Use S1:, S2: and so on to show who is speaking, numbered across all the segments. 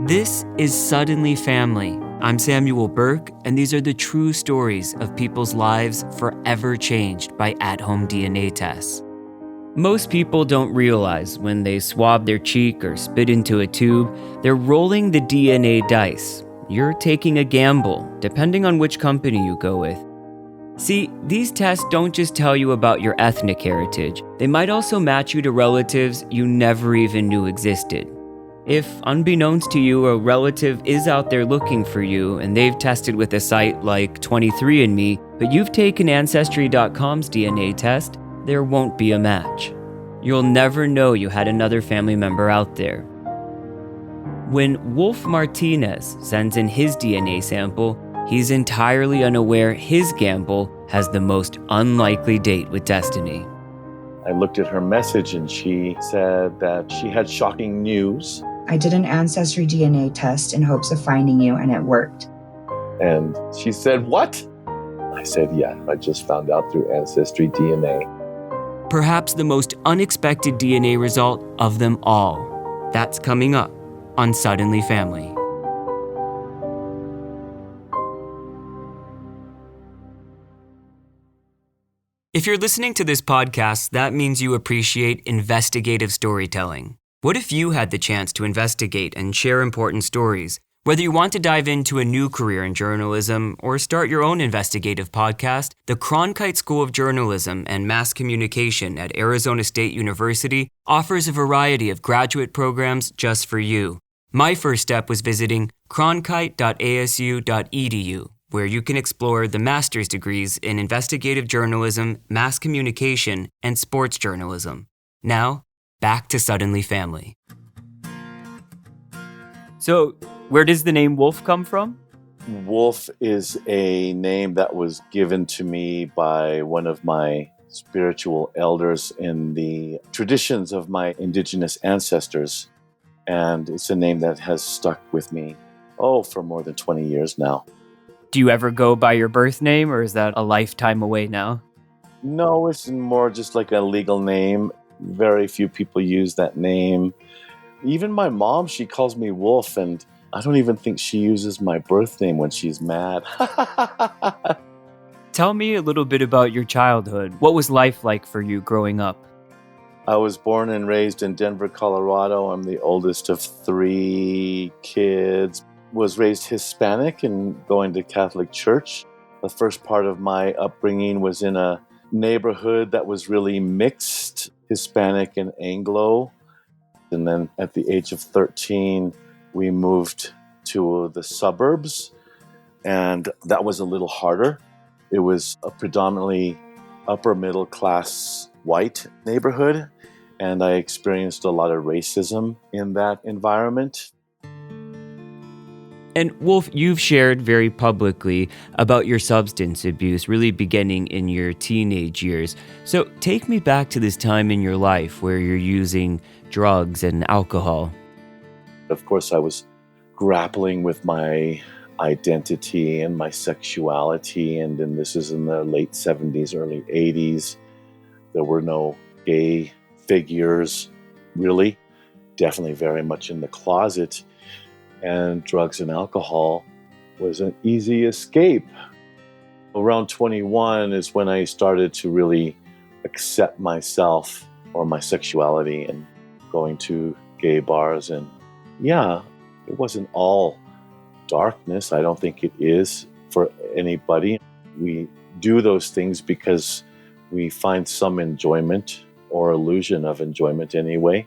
S1: This is Suddenly Family. I'm Samuel Burke, and these are the true stories of people's lives forever changed by at-home DNA tests. Most people don't realize when they swab their cheek or spit into a tube, they're rolling the DNA dice. You're taking a gamble, depending on which company you go with. See, these tests don't just tell you about your ethnic heritage, they might also match you to relatives you never even knew existed. If, unbeknownst to you, a relative is out there looking for you and they've tested with a site like 23andMe, but you've taken Ancestry.com's DNA test, there won't be a match. You'll never know you had another family member out there. When Wolf Martinez sends in his DNA sample, he's entirely unaware his gamble has the most unlikely date with destiny.
S2: I looked at her message and she said that she had shocking news.
S3: I did an Ancestry DNA test in hopes of finding you, and it worked.
S2: And she said, "What?" I said, "Yeah, I just found out through Ancestry DNA."
S1: Perhaps the most unexpected DNA result of them all. That's coming up on Suddenly Family. If you're listening to this podcast, that means you appreciate investigative storytelling. What if you had the chance to investigate and share important stories? Whether you want to dive into a new career in journalism or start your own investigative podcast, the Cronkite School of Journalism and Mass Communication at Arizona State University offers a variety of graduate programs just for you. My first step was visiting cronkite.asu.edu, where you can explore the master's degrees in investigative journalism, mass communication, and sports journalism. Now, back to Suddenly Family. So, where does the name Wolf come from?
S2: Wolf is a name that was given to me by one of my spiritual elders in the traditions of my indigenous ancestors. And it's a name that has stuck with me, for more than 20 years now.
S1: Do you ever go by your birth name, or is that a lifetime away now?
S2: No, it's more just like a legal name. Very few people use that name. Even my mom, she calls me Wolf, and I don't even think she uses my birth name when she's mad.
S1: Tell me a little bit about your childhood. What was life like for you growing up?
S2: I was born and raised in Denver, Colorado. I'm the oldest of 3 kids. Was raised Hispanic and going to Catholic church. The first part of my upbringing was in a neighborhood that was really mixed, Hispanic and Anglo. And then at the age of 13, we moved to the suburbs, and that was a little harder. It was a predominantly upper middle class white neighborhood, and I experienced a lot of racism in that environment.
S1: And Wolf, you've shared very publicly about your substance abuse really beginning in your teenage years. So take me back to this time in your life where you're using drugs and alcohol.
S2: Of course, I was grappling with my identity and my sexuality, and then this is in the late 70s, early 80s. There were no gay figures, really. Definitely very much in the closet. And drugs and alcohol was an easy escape. Around 21 is when I started to really accept myself or my sexuality and going to gay bars. And yeah, it wasn't all darkness. I don't think it is for anybody. We do those things because we find some enjoyment or illusion of enjoyment anyway.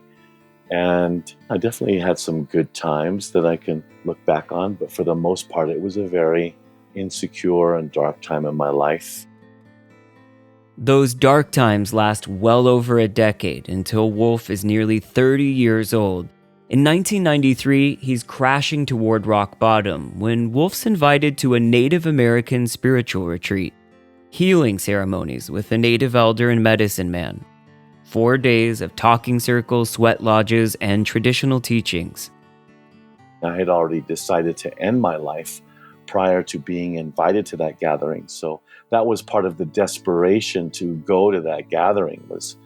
S2: And I definitely had some good times that I can look back on, but for the most part, it was a very insecure and dark time in my life.
S1: Those dark times last well over a decade until Wolf is nearly 30 years old. In 1993, he's crashing toward rock bottom when Wolf's invited to a Native American spiritual retreat, healing ceremonies with a native elder and medicine man. 4 days of talking circles, sweat lodges, and traditional teachings.
S2: I had already decided to end my life prior to being invited to that gathering. So that was part of the desperation to go to that gathering. Was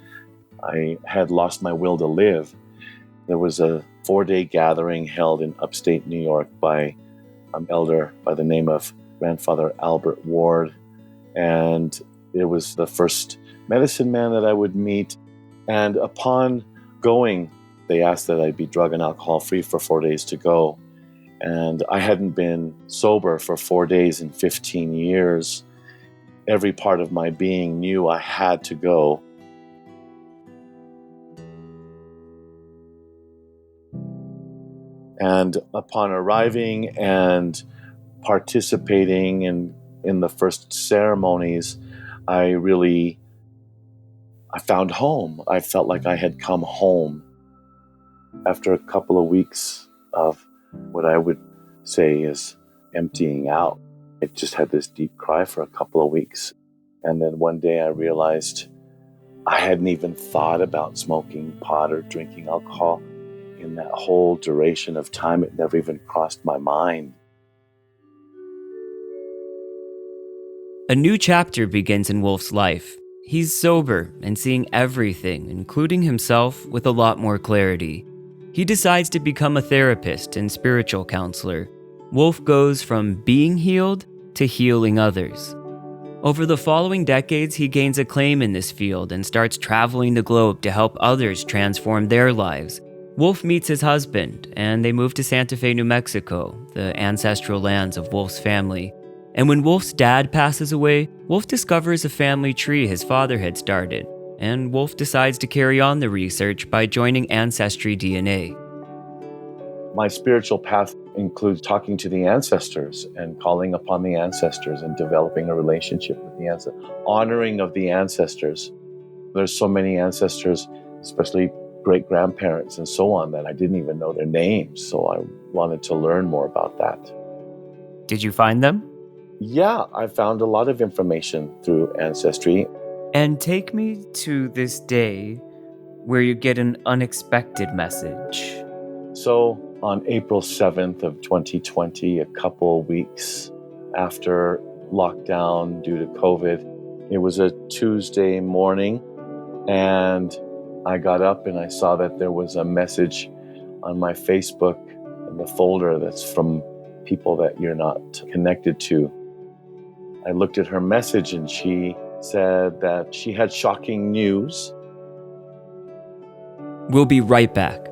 S2: I had lost my will to live. There was a 4-day gathering held in upstate New York by an elder by the name of Grandfather Albert Ward. And it was the first medicine man that I would meet. And upon going, they asked that I be drug and alcohol free for 4 days to go. And I hadn't been sober for 4 days in 15 years. Every part of my being knew I had to go. And upon arriving and participating in the first ceremonies, I found home. I felt like I had come home. After a couple of weeks of what I would say is emptying out, I just had this deep cry for a couple of weeks. And then one day I realized I hadn't even thought about smoking pot or drinking alcohol. In that whole duration of time, it never even crossed my mind.
S1: A new chapter begins in Wolf's life. He's sober and seeing everything, including himself, with a lot more clarity. He decides to become a therapist and spiritual counselor. Wolf goes from being healed to healing others. Over the following decades, he gains acclaim in this field and starts traveling the globe to help others transform their lives. Wolf meets his husband, and they move to Santa Fe, New Mexico, the ancestral lands of Wolf's family. And when Wolf's dad passes away, Wolf discovers a family tree his father had started, and Wolf decides to carry on the research by joining Ancestry DNA.
S2: My spiritual path includes talking to the ancestors and calling upon the ancestors and developing a relationship with the ancestors, honoring of the ancestors. There's so many ancestors, especially great-grandparents and so on, that I didn't even know their names, so I wanted to learn more about that.
S1: Did you find them?
S2: Yeah, I found a lot of information through Ancestry.
S1: And take me to this day where you get an unexpected message.
S2: So on April 7th of 2020, a couple weeks after lockdown due to COVID, it was a Tuesday morning, and I got up and I saw that there was a message on my Facebook in the folder that's from people that you're not connected to. I looked at her message and she said that she had shocking news.
S1: We'll be right back.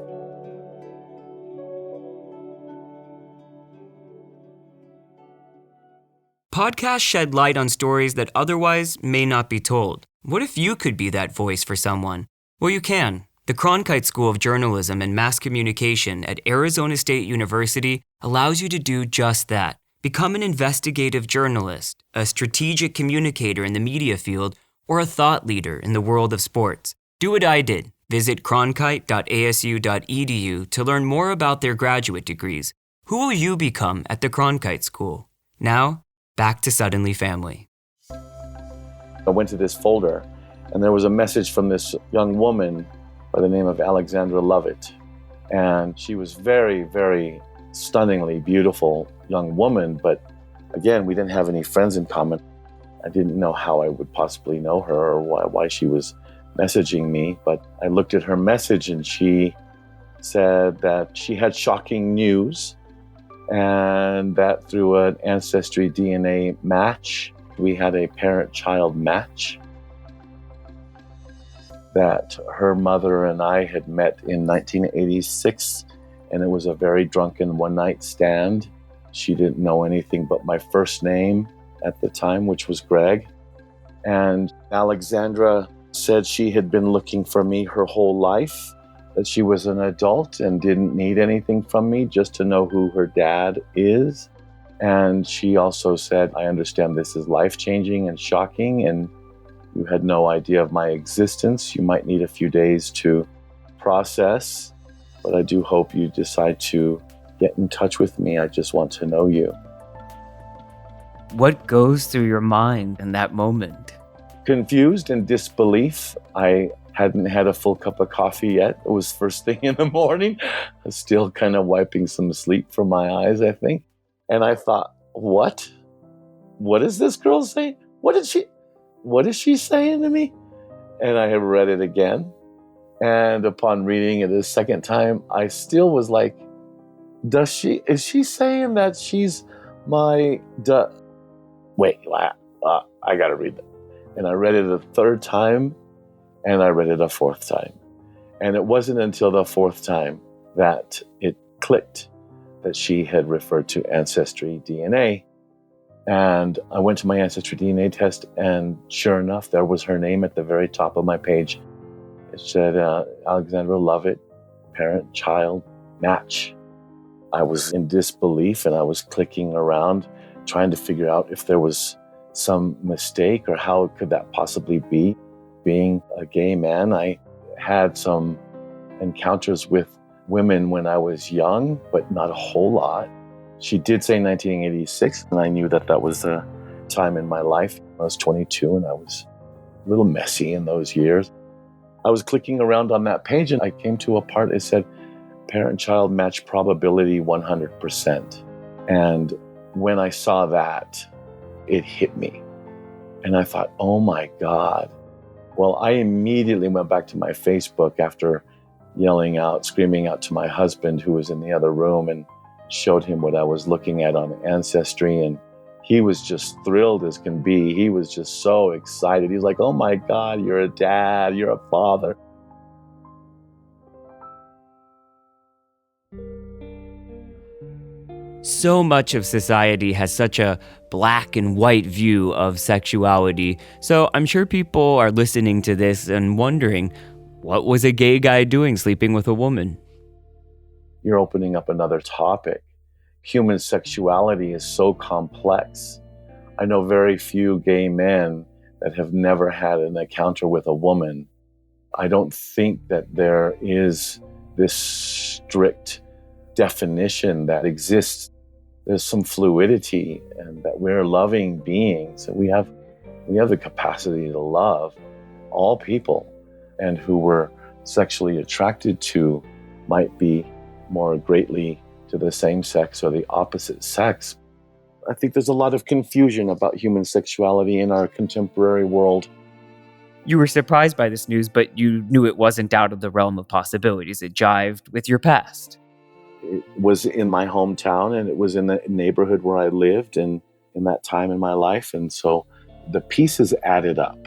S1: Podcasts shed light on stories that otherwise may not be told. What if you could be that voice for someone? Well, you can. The Cronkite School of Journalism and Mass Communication at Arizona State University allows you to do just that. Become an investigative journalist, a strategic communicator in the media field, or a thought leader in the world of sports. Do what I did. Visit cronkite.asu.edu to learn more about their graduate degrees. Who will you become at the Cronkite School? Now, back to Suddenly Family.
S2: I went to this folder, and there was a message from this young woman by the name of Alexandra Lovett. And she was very, very stunningly beautiful young woman, but again, we didn't have any friends in common. I didn't know how I would possibly know her or why she was messaging me, but I looked at her message and she said that she had shocking news, and that through an Ancestry DNA match, we had a parent-child match, that her mother and I had met in 1986, and it was a very drunken one-night stand. She didn't know anything but my first name at the time, which was Greg. And Alexandra said she had been looking for me her whole life, that she was an adult and didn't need anything from me, just to know who her dad is. And she also said, I understand this is life-changing and shocking, and you had no idea of my existence. You might need a few days to process, but I do hope you decide to get in touch with me. I just want to know you.
S1: What goes through your mind in that moment?
S2: Confused and disbelief. I hadn't had a full cup of coffee yet. It was first thing in the morning. I was still kind of wiping some sleep from my eyes, I think. And I thought, what? What is this girl saying? What is she saying to me? And I have read it again. And upon reading it a second time, I still was like, is she saying that she's my, wait, I got to read that. And I read it a third time, and I read it a fourth time. And it wasn't until the fourth time that it clicked that she had referred to Ancestry DNA. And I went to my Ancestry DNA test, and sure enough, there was her name at the very top of my page. It said, Alexandra Lovett, parent, child, match. I was in disbelief, and I was clicking around, trying to figure out if there was some mistake or how could that possibly be. Being a gay man, I had some encounters with women when I was young, but not a whole lot. She did say 1986, and I knew that was a time in my life. I was 22, and I was a little messy in those years. I was clicking around on that page, and I came to a part that said, parent-child match probability 100%. And when I saw that, it hit me. And I thought, oh my God. Well, I immediately went back to my Facebook after yelling out, screaming out to my husband, who was in the other room, and showed him what I was looking at on Ancestry. And he was just thrilled as can be. He was just so excited. He's like, oh my God, you're a dad, you're a father.
S1: So much of society has such a black and white view of sexuality, so I'm sure people are listening to this and wondering, what was a gay guy doing sleeping with a woman?
S2: You're opening up another topic. Human sexuality is so complex. I know very few gay men that have never had an encounter with a woman. I don't think that there is this strict definition that exists. There's some fluidity, and that we're loving beings, and we have the capacity to love all people, and who we're sexually attracted to might be more greatly to the same sex or the opposite sex. I think there's a lot of confusion about human sexuality in our contemporary world.
S1: You were surprised by this news, but you knew it wasn't out of the realm of possibilities. It jived with your past.
S2: It was in my hometown, and it was in the neighborhood where I lived and in that time in my life. And so the pieces added up.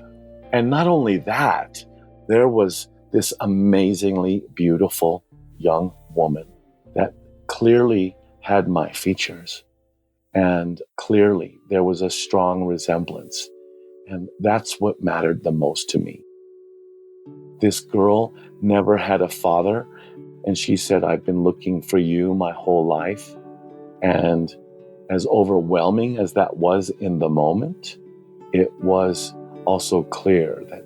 S2: And not only that, there was this amazingly beautiful young woman that clearly had my features. And clearly there was a strong resemblance. And that's what mattered the most to me. This girl never had a father. And she said, I've been looking for you my whole life. And as overwhelming as that was in the moment, it was also clear that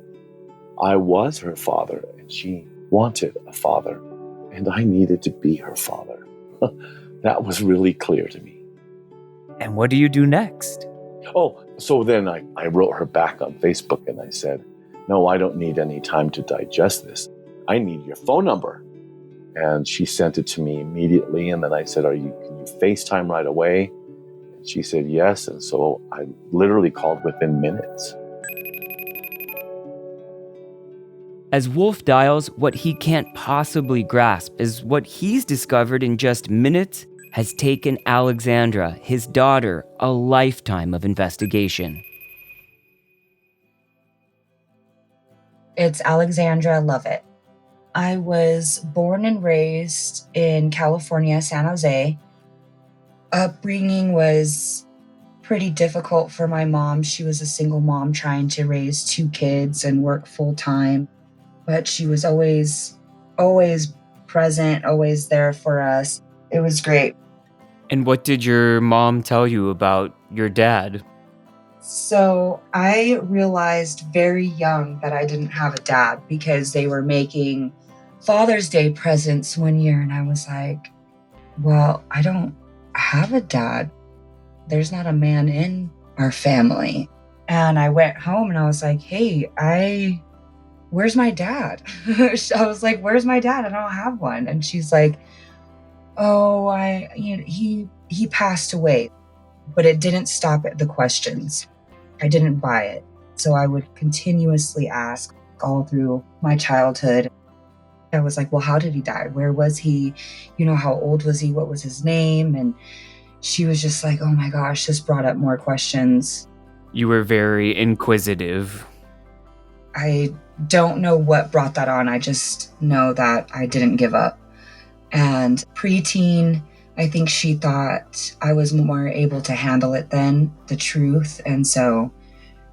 S2: I was her father, and she wanted a father, and I needed to be her father. That was really clear to me.
S1: And what do you do next?
S2: Oh, so then I wrote her back on Facebook, and I said, no, I don't need any time to digest this. I need your phone number. And she sent it to me immediately. And then I said, can you FaceTime right away? And she said yes. And so I literally called within minutes.
S1: As Wolf dials, what he can't possibly grasp is what he's discovered in just minutes has taken Alexandra, his daughter, a lifetime of investigation.
S3: It's Alexandra Lovett. I was born and raised in California, San Jose. Upbringing was pretty difficult for my mom. She was a single mom trying to raise 2 kids and work full time. But she was always present, always there for us. It was great.
S1: And what did your mom tell you about your dad?
S3: So I realized very young that I didn't have a dad because they were making Father's Day presents one year. And I was like, well, I don't have a dad. There's not a man in our family. And I went home and I was like, hey, where's my dad? I was like, where's my dad? I don't have one. And she's like, oh, he passed away. But it didn't stop at the questions. I didn't buy it. So I would continuously ask all through my childhood. I was like, well, how did he die? Where was he? How old was he? What was his name? And she was just like, oh my gosh, this brought up more questions.
S1: You were very inquisitive.
S3: I don't know what brought that on. I just know that I didn't give up. And preteen, I think she thought I was more able to handle it than the truth. And so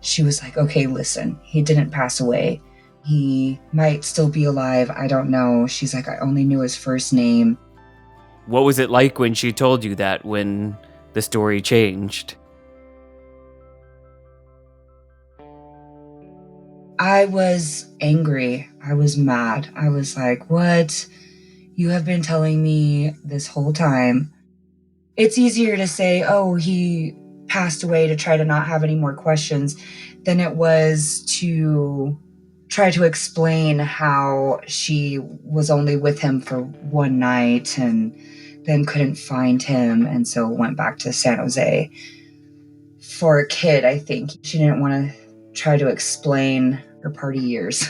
S3: she was like, okay, listen, he didn't pass away. He might still be alive. I don't know. She's like, I only knew his first name.
S1: What was it like when she told you that, when the story changed?
S3: I was angry. I was mad. I was like, what? You have been telling me this whole time. It's easier to say, oh, he passed away, to try to not have any more questions, than it was to try to explain how she was only with him for one night and then couldn't find him, and so went back to San Jose. For a kid, I think she didn't want to try to explain her party years.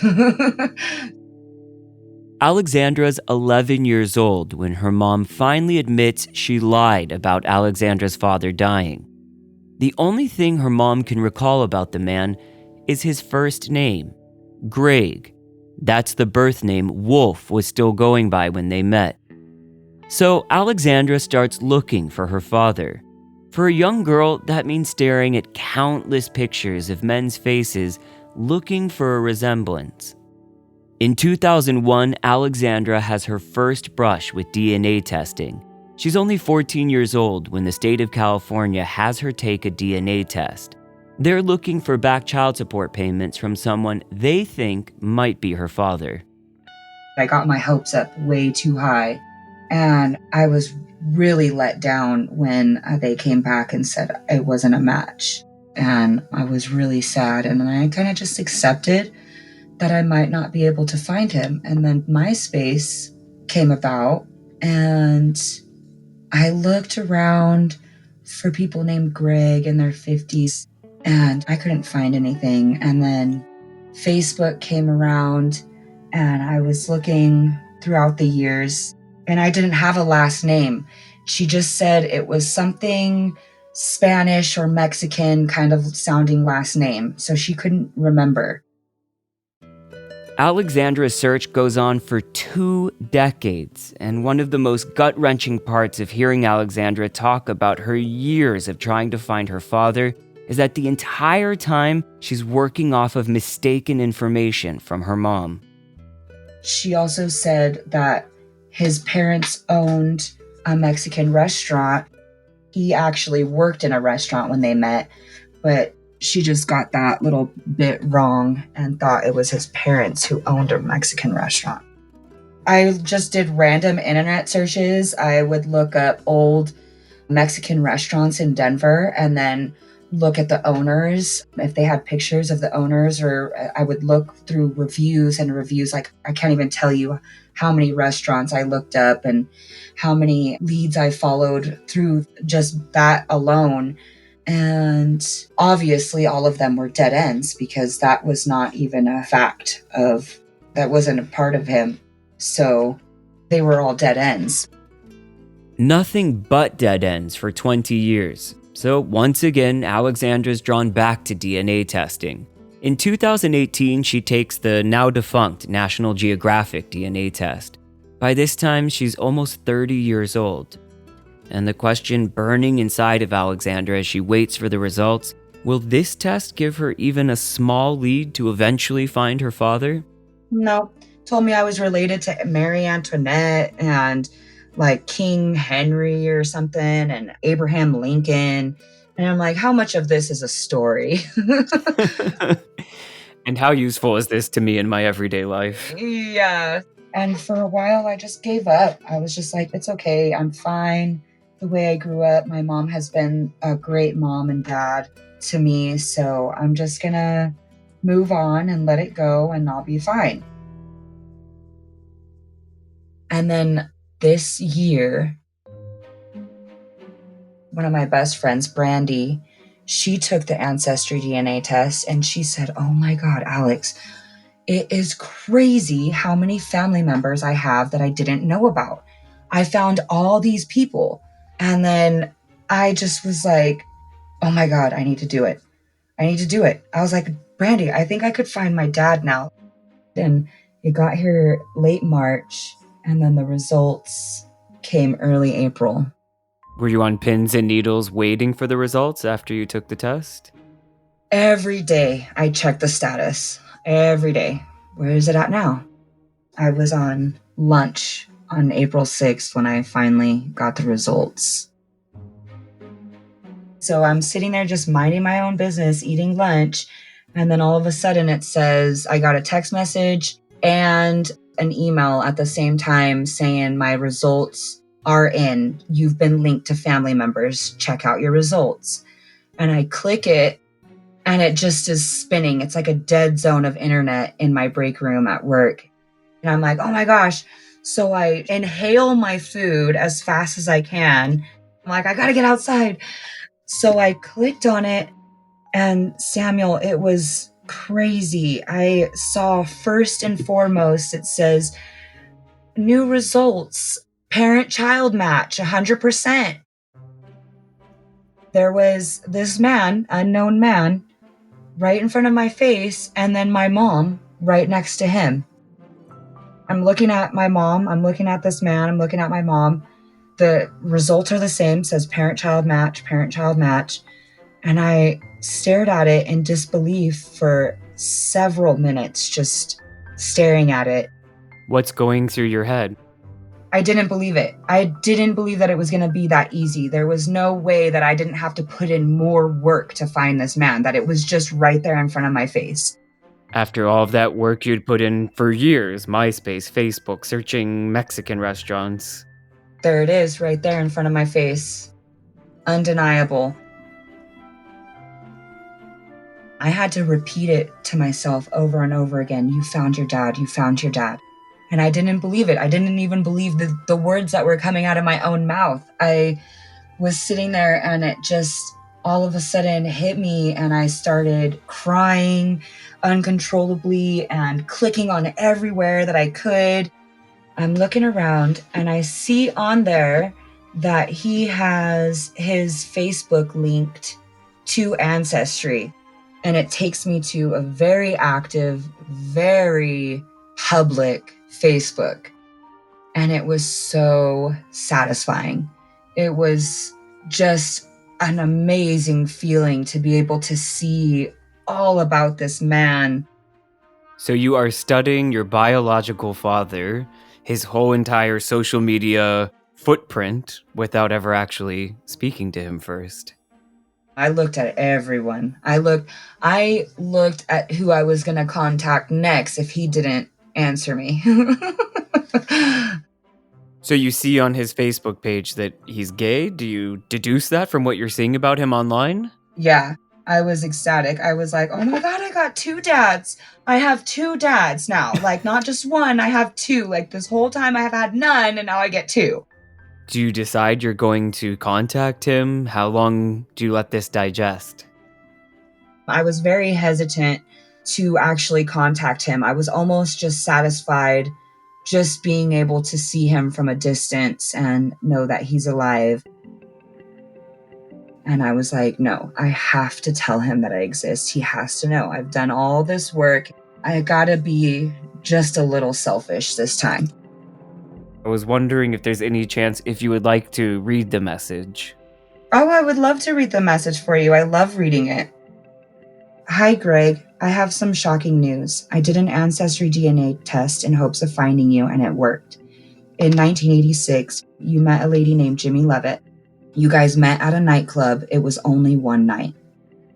S1: Alexandra's 11 years old when her mom finally admits she lied about Alexandra's father dying. The only thing her mom can recall about the man is his first name, Greg. That's the birth name Wolf was still going by when they met. So Alexandra starts looking for her father. For a young girl, that means staring at countless pictures of men's faces looking for a resemblance. In 2001, Alexandra has her first brush with DNA testing. She's only 14 years old when the state of California has her take a DNA test. They're looking for back child support payments from someone they think might be her father.
S3: I got my hopes up way too high, and I was really let down when they came back and said it wasn't a match. And I was really sad, and then I kind of just accepted that I might not be able to find him. And then MySpace came about, and I looked around for people named Greg in their 50s, and I couldn't find anything. And then Facebook came around, and I was looking throughout the years, and I didn't have a last name. She just said it was something Spanish or Mexican kind of sounding last name, so she couldn't remember.
S1: Alexandra's search goes on for 2 decades, and one of the most gut-wrenching parts of hearing Alexandra talk about her years of trying to find her father is that the entire time she's working off of mistaken information from her mom.
S3: She also said that his parents owned a Mexican restaurant. He actually worked in a restaurant when they met, but she just got that little bit wrong and thought it was his parents who owned a Mexican restaurant. I just did random internet searches. I would look up old Mexican restaurants in Denver and then look at the owners, if they had pictures of the owners, or I would look through reviews. Like, I can't even tell you how many restaurants I looked up and how many leads I followed through just that alone. And obviously all of them were dead ends, because that was not even a fact that wasn't a part of him. So they were all dead ends.
S1: Nothing but dead ends for 20 years. So once again, Alexandra's drawn back to DNA testing. In 2018, she takes the now-defunct National Geographic DNA test. By this time, she's almost 30 years old. And the question burning inside of Alexandra as she waits for the results, will this test give her even a small lead to eventually find her father?
S3: No. Told me I was related to Marie Antoinette and like King Henry or something and Abraham Lincoln. And I'm like, how much of this is a story?
S1: And how useful is this to me in my everyday life?
S3: Yeah. And for a while, I just gave up. I was just like, it's okay. I'm fine. The way I grew up, my mom has been a great mom and dad to me. So I'm just going to move on and let it go, and I'll be fine. And then this year, one of my best friends, Brandy, she took the Ancestry DNA test, and she said, oh my God, Alex, It is crazy how many family members I have that I didn't know about. I found all these people. And then I just was like, oh my God, I need to do it. I need to do it. I was like, Brandy, I think I could find my dad now. And it got here late March, and then the results came early April.
S1: Were you on pins and needles waiting for the results after you took the test?
S3: Every day I checked the status. Every day. Where is it at now? I was on lunch on April 6th when I finally got the results. So I'm sitting there just minding my own business, eating lunch, and then all of a sudden it says I got a text message and an email at the same time saying my results are in. You've been linked to family members. Check out your results. And I click it and it just is spinning. It's like a dead zone of internet in my break room at work. And I'm like, oh my gosh. So I inhale my food as fast as I can. I'm like, I gotta get outside. So I clicked on it, and Samuel, it was crazy. I saw first and foremost, it says, new results, parent-child match, 100%. There was this man, unknown man, right in front of my face, and then my mom right next to him. I'm looking at my mom, I'm looking at this man, I'm looking at my mom. The results are the same, says parent-child match, parent-child match. And I stared at it in disbelief for several minutes, just staring at it.
S1: What's going through your head?
S3: I didn't believe it. I didn't believe that it was going to be that easy. There was no way that I didn't have to put in more work to find this man, that it was just right there in front of my face.
S1: After all of that work you'd put in for years, MySpace, Facebook, searching Mexican restaurants.
S3: There it is, right there in front of my face. Undeniable. I had to repeat it to myself over and over again. You found your dad. You found your dad. And I didn't believe it. I didn't even believe the words that were coming out of my own mouth. I was sitting there and it just all of a sudden hit me, and I started crying uncontrollably and clicking on everywhere that I could. I'm looking around and I see on there that he has his Facebook linked to Ancestry. And it takes me to a very active, very public Facebook. And it was so satisfying. It was just an amazing feeling to be able to see all about this man.
S1: So you are studying your biological father, his whole entire social media footprint, without ever actually speaking to him first.
S3: I looked at everyone. I looked at who I was going to contact next if he didn't answer me.
S1: So you see on his Facebook page that he's gay? Do you deduce that from what you're seeing about him online?
S3: Yeah, I was ecstatic. I was like, oh my God, I got 2 dads. I have 2 dads now. Like, not just one, I have 2. Like, this whole time I have had none, and now I get 2.
S1: Do you decide you're going to contact him? How long do you let this digest?
S3: I was very hesitant to actually contact him. I was almost just satisfied just being able to see him from a distance and know that he's alive. And I was like, no, I have to tell him that I exist. He has to know. I've done all this work. I gotta be just a little selfish this time.
S1: I was wondering if there's any chance if you would like to read the message.
S3: Oh, I would love to read the message for you. I love reading it. Hi, Greg. I have some shocking news. I did an ancestry DNA test in hopes of finding you, and it worked. In 1986, you met a lady named Jimmy Levitt. You guys met at a nightclub. It was only one night.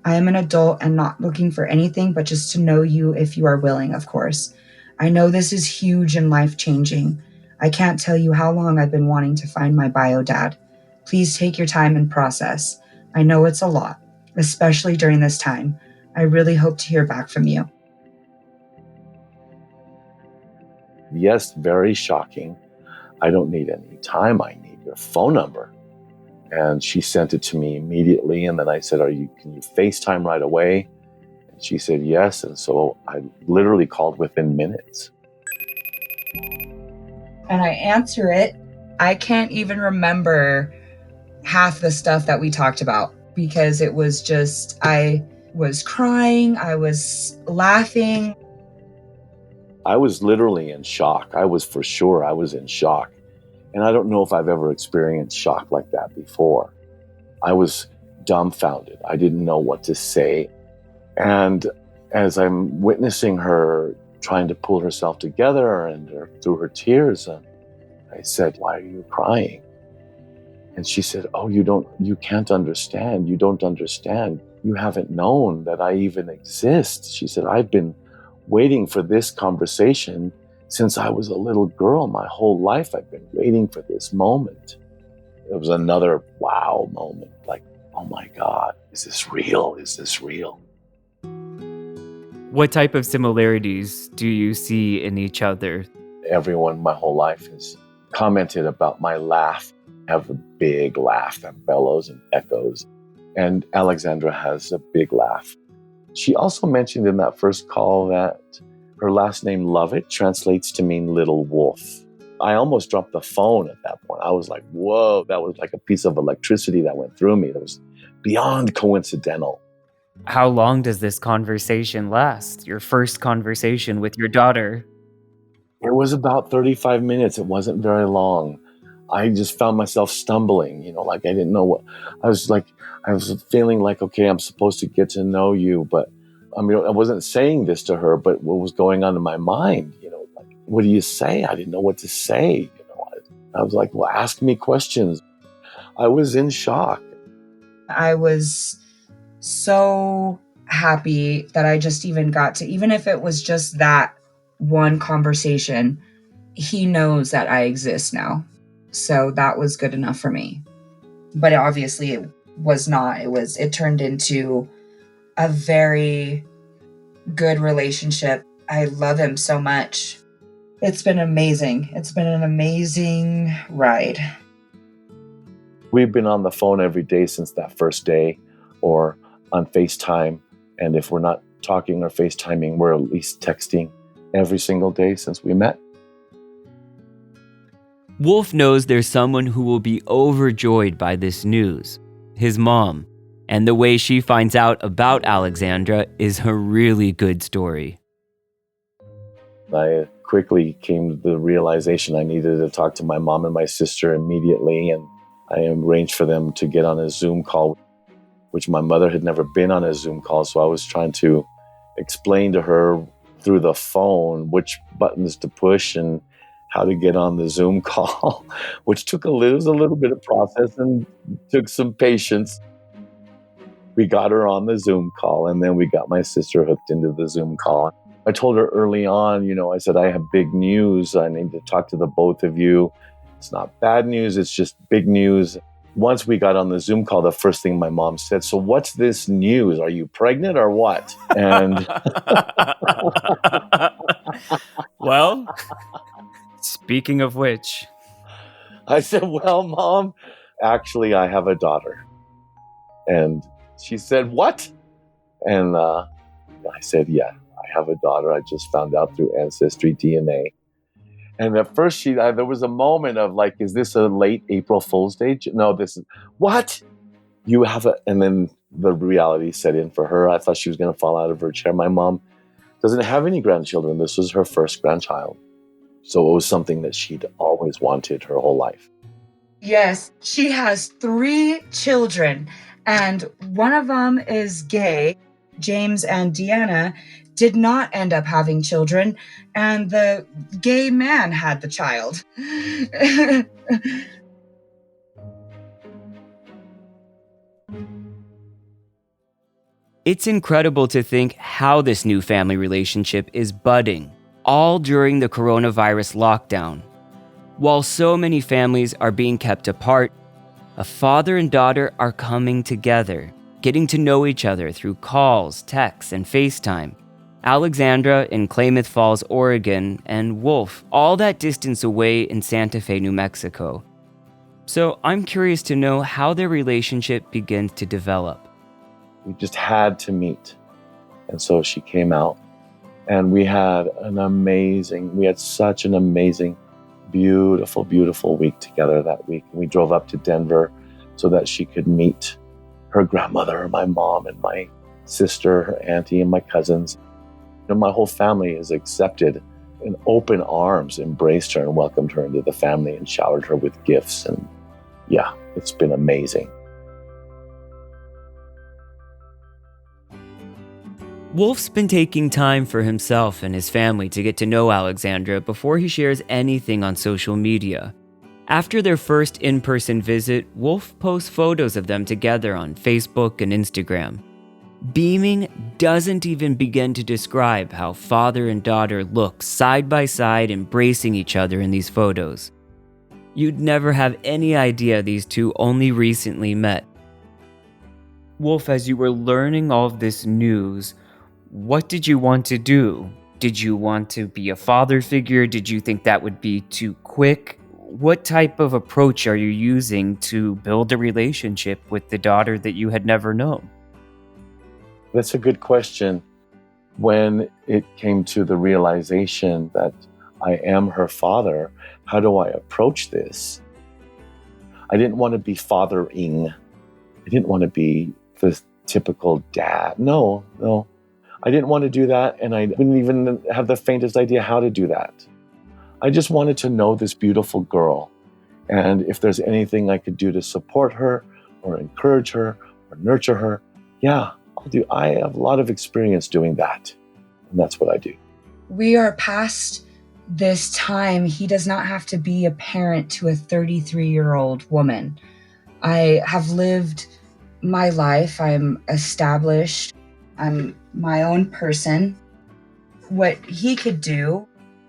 S3: I am an adult and not looking for anything but just to know you if you are willing, of course. I know this is huge and life-changing. I can't tell you how long I've been wanting to find my bio dad. Please take your time and process. I know it's a lot, especially during this time. I really hope to hear back from you.
S2: Yes, very shocking. I don't need any time. I need your phone number. And she sent it to me immediately. And then I said, can you FaceTime right away? And she said yes. And so I literally called within minutes.
S3: And I answer it. I can't even remember half the stuff that we talked about because it was just, I was crying, I was laughing.
S2: I was literally in shock. I was in shock. And I don't know if I've ever experienced shock like that before. I was dumbfounded. I didn't know what to say. And as I'm witnessing her trying to pull herself together and through her tears, I said, "Why are you crying?" And she said, "Oh, you can't understand. You don't understand. You haven't known that I even exist." She said, "I've been waiting for this conversation since I was a little girl. My whole life I've been waiting for this moment." It was another wow moment. Like, oh my God, is this real? Is this real?
S1: What type of similarities do you see in each other?
S2: Everyone my whole life has commented about my laugh. I have a big laugh that bellows and echoes. And Alexandra has a big laugh. She also mentioned in that first call that her last name, Lovett, translates to mean little wolf. I almost dropped the phone at that point. I was like, whoa, that was like a piece of electricity that went through me. That was beyond coincidental.
S1: How long does this conversation last? Your first conversation with your daughter?
S2: It was about 35 minutes. It wasn't very long. I just found myself stumbling, like I didn't know what, I was feeling like, okay, I'm supposed to get to know you, but I wasn't saying this to her, but what was going on in my mind, like, what do you say? I didn't know what to say. I was like, well, ask me questions. I was in shock.
S3: I was so happy that I just even got to, even if it was just that one conversation, he knows that I exist now. So that was good enough for me. But obviously it was not. It turned into a very good relationship. I love him so much. It's been amazing. It's been an amazing ride.
S2: We've been on the phone every day since that first day, or on FaceTime. And if we're not talking or FaceTiming, we're at least texting every single day since we met.
S1: Wolf knows there's someone who will be overjoyed by this news, his mom. And the way she finds out about Alexandra is a really good story.
S2: I quickly came to the realization I needed to talk to my mom and my sister immediately, and I arranged for them to get on a Zoom call, which my mother had never been on a Zoom call, so I was trying to explain to her through the phone which buttons to push and how to get on the Zoom call, which took a little bit of process and took some patience. We got her on the Zoom call, and then we got my sister hooked into the Zoom call. I told her early on, I said, I have big news. I need to talk to the both of you. It's not bad news. It's just big news. Once we got on the Zoom call, the first thing my mom said, "So what's this news? Are you pregnant or what?" And
S1: well, speaking of which,
S2: I said, "Well, Mom, actually, I have a daughter." And she said, "What?" And I said, "Yeah, I have a daughter. I just found out through Ancestry DNA." And at first, there was a moment of like, "Is this a late April Fool's Day?" No, this is what you have and then the reality set in for her. I thought she was going to fall out of her chair. My mom doesn't have any grandchildren. This was her first grandchild. So it was something that she'd always wanted her whole life.
S3: Yes, she has 3 children, and one of them is gay. James and Deanna did not end up having children, and the gay man had the child.
S1: it's incredible to think how this new family relationship is budding, all during the coronavirus lockdown. While so many families are being kept apart, a father and daughter are coming together, getting to know each other through calls, texts, and FaceTime. Alexandra in Klamath Falls, Oregon, and Wolf, all that distance away in Santa Fe, New Mexico. So I'm curious to know how their relationship begins to develop.
S2: We just had to meet. And so she came out, and we had such an amazing, beautiful, beautiful week together that week. We drove up to Denver so that she could meet her grandmother, my mom, and my sister, her auntie, and my cousins. And my whole family has accepted in open arms, embraced her and welcomed her into the family and showered her with gifts. And yeah, it's been amazing.
S1: Wolf's been taking time for himself and his family to get to know Alexandra before he shares anything on social media. After their first in-person visit, Wolf posts photos of them together on Facebook and Instagram. Beaming doesn't even begin to describe how father and daughter look side by side, embracing each other in these photos. You'd never have any idea these two only recently met. Wolf, as you were learning all of this news, what did you want to do? Did you want to be a father figure? Did you think that would be too quick? What type of approach are you using to build a relationship with the daughter that you had never known?
S2: That's a good question. When it came to the realization that I am her father, how do I approach this? I didn't want to be fathering. I didn't want to be the typical dad. No. I didn't want to do that, and I didn't even have the faintest idea how to do that. I just wanted to know this beautiful girl, and if there's anything I could do to support her or encourage her or nurture her, yeah, I'll do. I have a lot of experience doing that, and that's what I do.
S3: We are past this time. He does not have to be a parent to a 33-year-old woman. I have lived my life. I'm established. I'm my own person. What he could do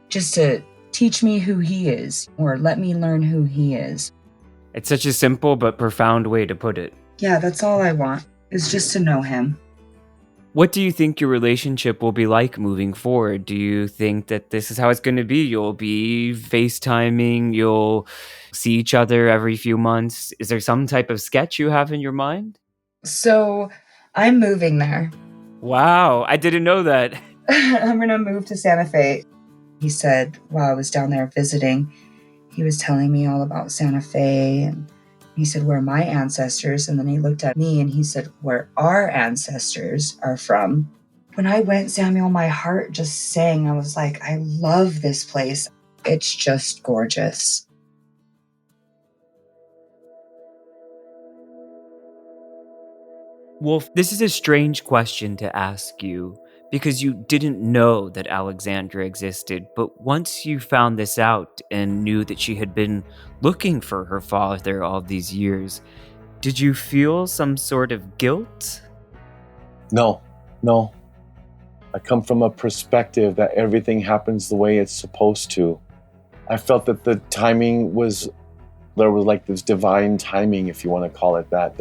S3: just to teach me who he is or let me learn who he is.
S1: It's such a simple but profound way to put it.
S3: Yeah, that's all I want, is just to know him.
S1: What do you think your relationship will be like moving forward? Do you think that this is how it's going to be? You'll be FaceTiming, you'll see each other every few months. Is there some type of sketch you have in your mind?
S3: So I'm moving there.
S1: Wow, I didn't know that.
S3: I'm going to move to Santa Fe. He said while I was down there visiting, he was telling me all about Santa Fe, and he said, where my ancestors, and then he looked at me and he said, where our ancestors are from. When I went, Samuel, my heart just sang. I was like, I love this place. It's just gorgeous.
S1: Wolf, this is a strange question to ask you because you didn't know that Alexandra existed, but once you found this out and knew that she had been looking for her father all these years, did you feel some sort of guilt?
S2: No. I come from a perspective that everything happens the way it's supposed to. I felt that the timing there was like this divine timing, if you want to call it that.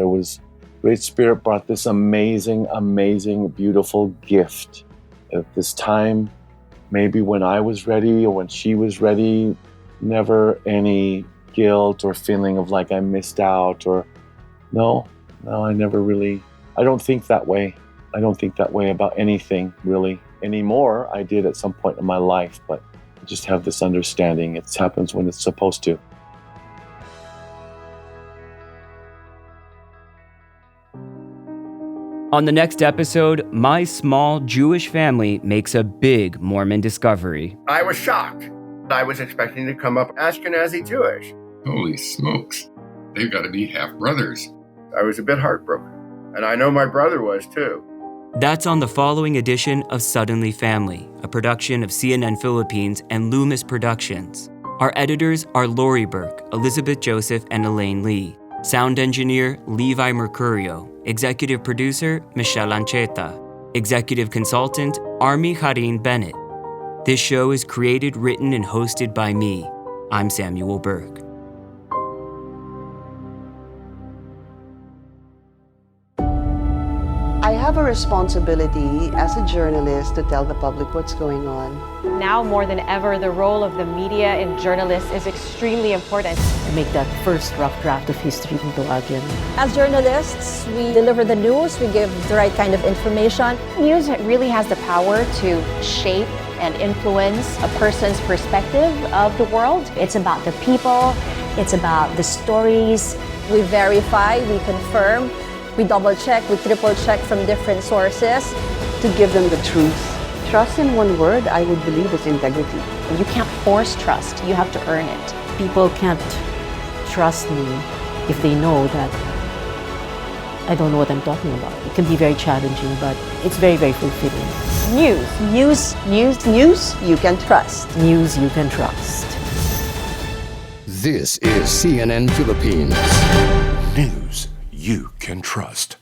S2: Great Spirit brought this amazing, amazing, beautiful gift at this time, maybe when I was ready or when she was ready. Never any guilt or feeling of like I missed out or no, I never really, I don't think that way. I don't think that way about anything really anymore. I did at some point in my life, but I just have this understanding. It happens when it's supposed to.
S1: On the next episode, my small Jewish family makes a big Mormon discovery.
S4: I was shocked. I was expecting to come up Ashkenazi Jewish.
S5: Holy smokes. They've got to be half-brothers.
S4: I was a bit heartbroken. And I know my brother was too.
S1: That's on the following edition of Suddenly Family, a production of CNN Philippines and Loomis Productions. Our editors are Lori Burke, Elizabeth Joseph, and Elaine Lee. Sound engineer, Levi Mercurio. Executive producer, Michelle Ancheta. Executive consultant, Army Harin Bennett. This show is created, written, and hosted by me. I'm Samuel Burke.
S6: I have a responsibility as a journalist to tell the public what's going on.
S7: Now more than ever, the role of the media and journalists is extremely important.
S8: Make that first rough draft of history into agenda.
S9: As journalists, we deliver the news, we give the right kind of information.
S7: News really has the power to shape and influence a person's perspective of the world.
S10: It's about the people, it's about the stories.
S9: We verify, we confirm, we double check, we triple check from different sources.
S6: To give them the truth. Trust, in one word, I would believe, is integrity.
S7: You can't force trust, you have to earn it.
S8: People can't trust me if they know that I don't know what I'm talking about. It can be very challenging, but it's very, very fulfilling.
S9: News you can trust.
S8: News you can trust.
S11: This is CNN Philippines. News you can trust.